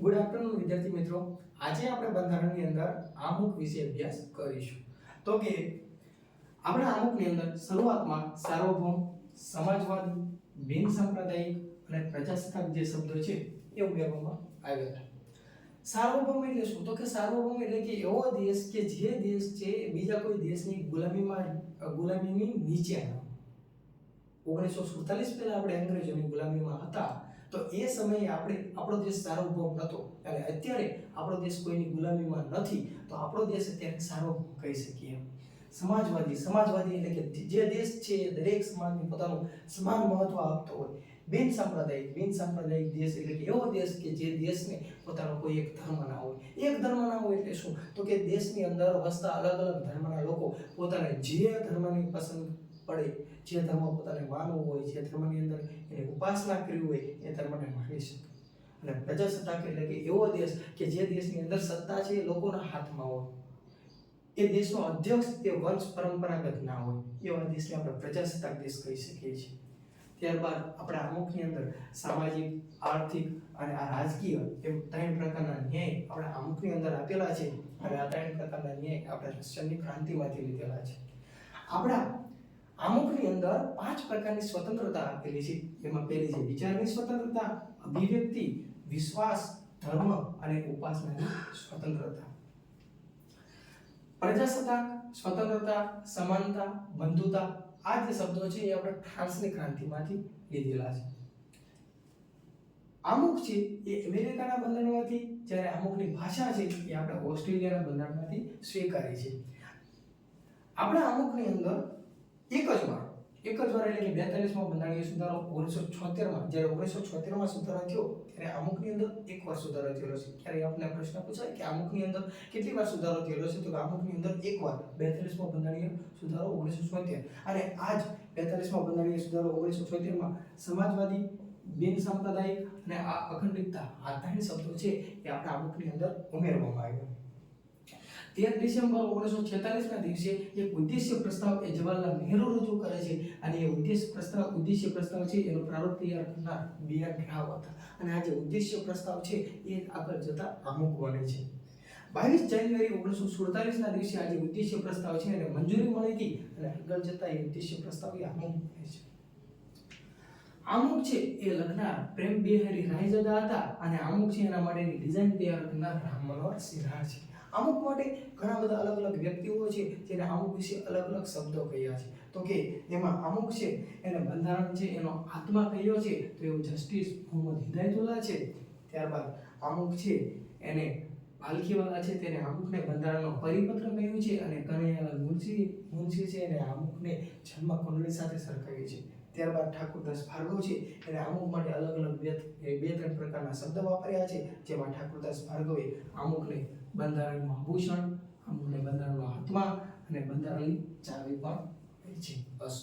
Good afternoon વિદ્યાર્થી મિત્રો. આજે આપણે બંધારણની અંદર આમુખ વિશે અભ્યાસ કરીશું. તો કે આપણે આમુખની અંદર શરૂઆતમાં સાર્વભૌમ, સમાજવાદી, બિન સાંપ્રદાયિક અને પ્રજાસત્તાક જે શબ્દો છે એ ઉમેરવામાં આવ્યા હતા. સાર્વભૌમ એટલે શું? તો કે સાર્વભૌમ એટલે કે એવો દેશ કે જે દેશ છે બીજા કોઈ દેશની ગુલામીની નીચે ન. 1947 પહેલા આપણે અંગ્રેજોની ગુલામીમાં હતા, તો એ સમયે આપણો દેશ સાર્વભૌમ હતો. અને અત્યારે આપણો દેશ કોઈની ગુલામીમાં નથી, તો આપણો દેશ અત્યારે સાર્વભૌમ કહી શકીએ. સમાજવાદી એટલે કે જે દેશ છે દરેક સમાજને પોતાનું સમાન મહત્વ આપતો હોય. બિન સાંપ્રદાયિક દેશ એટલે કે એવો દેશ કે જે દેશને પોતાનો કોઈ એક ધર્મ ના હોય. એક ધર્મ ના હોય એટલે શું? તો કે દેશની અંદર વસતા અલગ અલગ ધર્મના લોકો પોતાને જે ધર્મની પસંદ પડે, જે ધર્મ પોતાને માનવું હોય, જે ધર્મની અંદર એને ઉપાસના કરવી હોય એ ધર્મને માની શકે. અને પ્રજાસત્તાક એટલે કે એવો દેશ કે જે દેશની અંદર સત્તા છે એ લોકોના હાથમાં હોય. એ દેશનો અધ્યક્ષ એ વંશ પરંપરાગત ના હોય, એવા દેશને આપણે પ્રજાસત્તાક દેશ કહી શકીએ છીએ. ત્યારબાદ આપણે આમુખની અંદર સામાજિક, આર્થિક અને રાજકીય એમ 3 પ્રકારના ન્યાય આપણે આમુખની અંદર આપેલા છે. અને આ 3 પ્રકારના ન્યાય આપણે રશિયનની ક્રાંતિમાંથી લીધેલા છે. આપણા આમુખની અંદર 5 પ્રકારની સ્વતંત્રતા આપેલી છે. એમાં પહેલી છે વિચારની સ્વતંત્રતા, અભિવ્યક્તિ, વિશ્વાસ, ધર્મ અને ઉપાસનાની સ્વતંત્રતા. પ્રજાસત્તાક, સ્વતંત્રતા, સમાનતા, બંધુતા આ જે શબ્દો છે એ આપણે ફ્રાન્સની ક્રાંતિમાંથી લીધેલા છે. આમુખ છે એ અમેરિકાના બંધારણમાંથી, જ્યારે આમુખની ભાષા છે એ આપણે ઓસ્ટ્રેલિયાના બંધારણમાંથી સ્વીકારી છે. આપણા આમુખની અંદર એક જ વાર એટલે કે 42મો બંધારણીય સુધારો 1976માં, જ્યારે 1976માં સુધારો થયો ત્યારે આમુખની અંદર એક વાર સુધારો થયેલો છે. ત્યારે આપણે પ્રશ્ન પૂછાય કે આમુખની અંદર કેટલી વાર સુધારો થયેલો છે? તો આમુખની અંદર એક વાર 42મો બંધારણીય સુધારો 1976. અને આજ 42મો બંધારણીય સુધારો 1976માં સમાજવાદી, બિન સાંપ્રદાયિક અને અખંડિતતા આ 3 શબ્દો છે એ આપણા આમુખની અંદર ઉમેરવામાં આવ્યા. 13 ડિસેમ્બર 1946ના દિવસે એક ઉદ્દેશ્ય પ્રસ્તાવ એ જવાહરલાલ નહેરુ રજૂ કરે છે. અને એ ઉદ્દેશ્ય પ્રસ્તાવ છે એનો પ્રારૂપ તૈયાર કરનાર BR રાવ હતા. અને આ જે ઉદ્દેશ્ય પ્રસ્તાવ છે એ આગળ જતા આમુખ બને છે. 22 જાન્યુઆરી 1947ના દિવસે આ જે ઉદ્દેશ્ય પ્રસ્તાવ છે એને મંજૂરી મળી હતી. અને આગળ જતા એ ઉદ્દેશ્ય પ્રસ્તાવ એ આમુખ બને છે. આમુખ છે એ લખનાર પ્રેમ બિહારી રાયજાદા હતા. અને આમુખ છે એના માટેની ડિઝાઇન તૈયાર કરનાર રામ મનોહર સિન્હા છે. આમુખ માટે ઘણા બધા અલગ અલગ વ્યક્તિઓ છે જેને આમુખ વિશે અલગ અલગ શબ્દો કહ્યા છે. તો કે એમાં અમુક છે એને બંધારણ છે એનો આત્મા કહ્યો છે, તો એવું જસ્ટિસ મોહમ્મદ હિદાયતુલ્લાહ છે. ત્યારબાદ અમુક છે એને પાલખીવાલા છે તેને અમુકને બંધારણનો પરિપત્ર કહ્યું છે. અને કનૈયાલાલ મુનશી છે એને અમુકને જન્મ કુંડળી સાથે સરખાવી છે. ત્યારબાદ ઠાકુરદાસ ભાર્ગવ છે એને અમુક માટે અલગ અલગ 2-3 પ્રકારના શબ્દ વાપર્યા છે. જેમાં ઠાકુરદાસ ભાર્ગવે અમુકને બંધારણનું આભૂષણ, અમુકને બંધારણનો આત્મા અને બંધારણની ચાવી પણ કહી છે. બસ.